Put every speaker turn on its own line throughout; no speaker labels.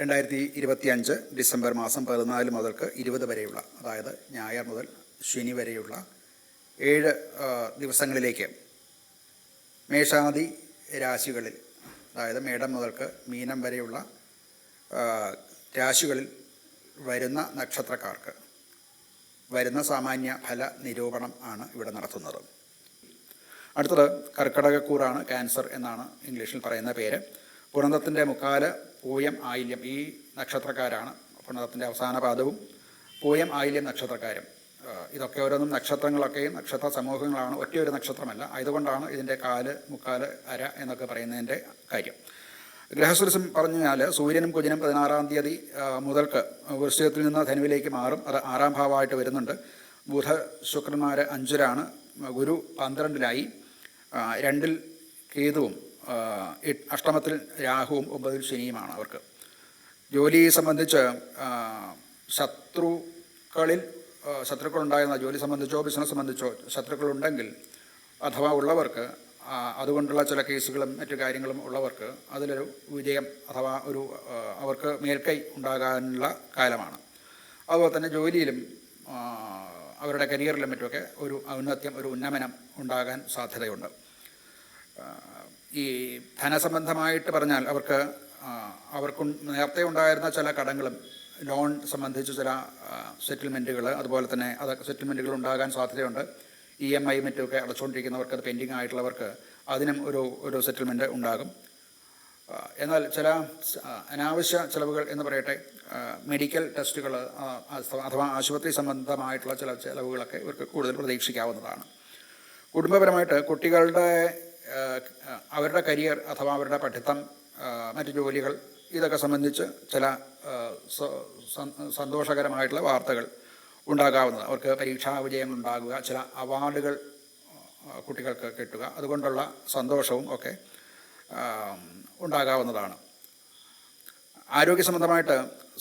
2025 December മാസം 14 മുതൽക്ക് 20 വരെയുള്ള, അതായത് ഞായർ മുതൽ ശനി വരെയുള്ള 7 ദിവസങ്ങളിലേക്ക് മേഷാദി രാശികളിൽ, അതായത് മേടം മുതൽക്ക് മീനം വരെയുള്ള രാശികളിൽ വരുന്ന നക്ഷത്രക്കാർക്ക് വരുന്ന സാമാന്യ ഫല നിരൂപണം ആണ് ഇവിടെ നടത്തുന്നത്. അടുത്തത് കർക്കിടകക്കൂറാണ്. ക്യാൻസർ എന്നാണ് ഇംഗ്ലീഷിൽ പറയുന്ന പേര്. പുണർദത്തിൻ്റെ മുക്കാല്, പൂയം, ആയില്യം ഈ നക്ഷത്രക്കാരാണ്. പുണർദത്തിൻ്റെ അവസാന പാദവും പൂയം, ആയില്യം നക്ഷത്രക്കാരും. ഇതൊക്കെ ഓരോന്നും നക്ഷത്രങ്ങളൊക്കെയും നക്ഷത്ര സമൂഹങ്ങളാണ്, ഒറ്റയൊരു നക്ഷത്രമല്ല. ആയതുകൊണ്ടാണ് ഇതിൻ്റെ കാല്, മുക്കാല്, അര എന്നൊക്കെ പറയുന്നതിൻ്റെ കാര്യം. ഗ്രഹസ്ഥിതി പറഞ്ഞാൽ സൂര്യനും കുജനും 16-ാം തീയതി മുതൽക്ക് വൃശ്ചികത്തിൽ നിന്ന് ധനുവിലേക്ക് മാറും. അത് 6-ാം ഭാവമായിട്ട് വരുന്നുണ്ട്. ബുധ ശുക്രന്മാർ 5-ലാണ്, ഗുരു 12-ലായി, 2-ൽ കേതുവും, അഷ്ടമത്തിൽ രാഹുവും 9-ൽ ശനിയുമാണ് അവർക്ക്. ജോലിയെ സംബന്ധിച്ച് ശത്രുക്കളുണ്ടായിരുന്ന, ജോലി സംബന്ധിച്ചോ ബിസിനസ് സംബന്ധിച്ചോ ശത്രുക്കളുണ്ടെങ്കിൽ അഥവാ ഉള്ളവർക്ക്, അതുകൊണ്ടുള്ള ചില കേസുകളും മറ്റു കാര്യങ്ങളും ഉള്ളവർക്ക് അതിലൊരു വിജയം അഥവാ അവർക്ക് മേൽക്കൈ ഉണ്ടാകാനുള്ള കാലമാണ്. അതുപോലെ തന്നെ ജോലിയിലും അവരുടെ കരിയറിലും മറ്റുമൊക്കെ ഒരു ഔന്നത്യം, ഒരു ഉന്നമനം ഉണ്ടാകാൻ സാധ്യതയുണ്ട്. ഈ ധനസംബന്ധമായിട്ട് പറഞ്ഞാൽ അവർക്ക് നേരത്തെ ഉണ്ടായിരുന്ന ചില കടങ്ങളും ലോൺ സംബന്ധിച്ച് ചില സെറ്റിൽമെൻറ്റുകൾ, അതുപോലെ തന്നെ അതൊക്കെ സെറ്റിൽമെൻറ്റുകൾ ഉണ്ടാകാൻ സാധ്യതയുണ്ട്. EMI മറ്റുമൊക്കെ അടച്ചുകൊണ്ടിരിക്കുന്നവർക്ക്, അത് പെൻഡിങ് ആയിട്ടുള്ളവർക്ക് അതിനും ഒരു സെറ്റിൽമെൻറ്റ് ഉണ്ടാകും. എന്നാൽ ചില അനാവശ്യ ചിലവുകൾ എന്ന് പറയട്ടെ, മെഡിക്കൽ ടെസ്റ്റുകൾ അഥവാ ആശുപത്രി സംബന്ധമായിട്ടുള്ള ചില ചിലവുകളൊക്കെ ഇവർക്ക് കൂടുതൽ പ്രതീക്ഷിക്കാവുന്നതാണ്. കുടുംബപരമായിട്ട് കുട്ടികളുടെ അവരുടെ കരിയർ അഥവാ അവരുടെ പഠിത്തം, മറ്റു ജോലികൾ ഇതൊക്കെ സംബന്ധിച്ച് ചില സന്തോഷകരമായിട്ടുള്ള വാർത്തകൾ ഉണ്ടാകാവുന്നത്. അവർക്ക് പരീക്ഷാ വിജയങ്ങൾ ഉണ്ടാകുക, ചില അവാർഡുകൾ കുട്ടികൾക്ക് കിട്ടുക, അതുകൊണ്ടുള്ള സന്തോഷവും ഒക്കെ ഉണ്ടാകാവുന്നതാണ്. ആരോഗ്യ സംബന്ധമായിട്ട്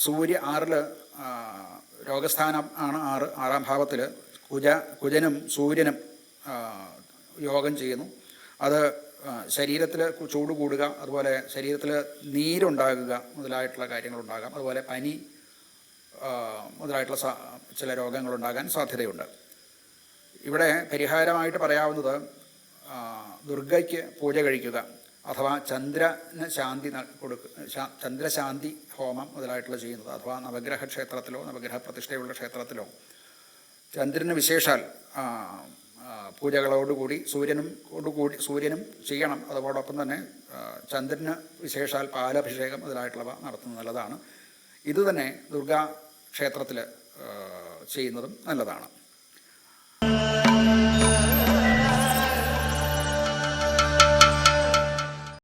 സൂര്യ 6-ൽ രോഗസ്ഥാനം ആണ്. 6-ാം ഭാവത്തിൽ കുജനും സൂര്യനും യോഗം ചെയ്യുന്നു. അത് ശരീരത്തിൽ ചൂട് കൂടുക, അതുപോലെ ശരീരത്തിൽ നീരുണ്ടാകുക മുതലായിട്ടുള്ള കാര്യങ്ങളുണ്ടാകാം. അതുപോലെ പനി മുതലായിട്ടുള്ള ചില രോഗങ്ങളുണ്ടാകാൻ സാധ്യതയുണ്ട്. ഇവിടെ പരിഹാരമായിട്ട് പറയാവുന്നത് ദുർഗയ്ക്ക് പൂജ കഴിക്കുക, അഥവാ ചന്ദ്രശാന്തി ഹോമം മുതലായിട്ടുള്ള ചെയ്യുന്നത്, അഥവാ നവഗ്രഹ ക്ഷേത്രത്തിലോ നവഗ്രഹ പ്രതിഷ്ഠയുള്ള ക്ഷേത്രത്തിലോ ചന്ദ്രന് വിശേഷാൽ പൂജകളോടുകൂടി സൂര്യനും ചെയ്യണം. അതോടൊപ്പം തന്നെ ചന്ദ്രന് വിശേഷാൽ പാലഭിഷേകം മുതലായിട്ടുള്ളവ നടത്തുന്നത് നല്ലതാണ്. ഇതുതന്നെ ദുർഗാ ക്ഷേത്രത്തിൽ ചെയ്യുന്നതും നല്ലതാണ്.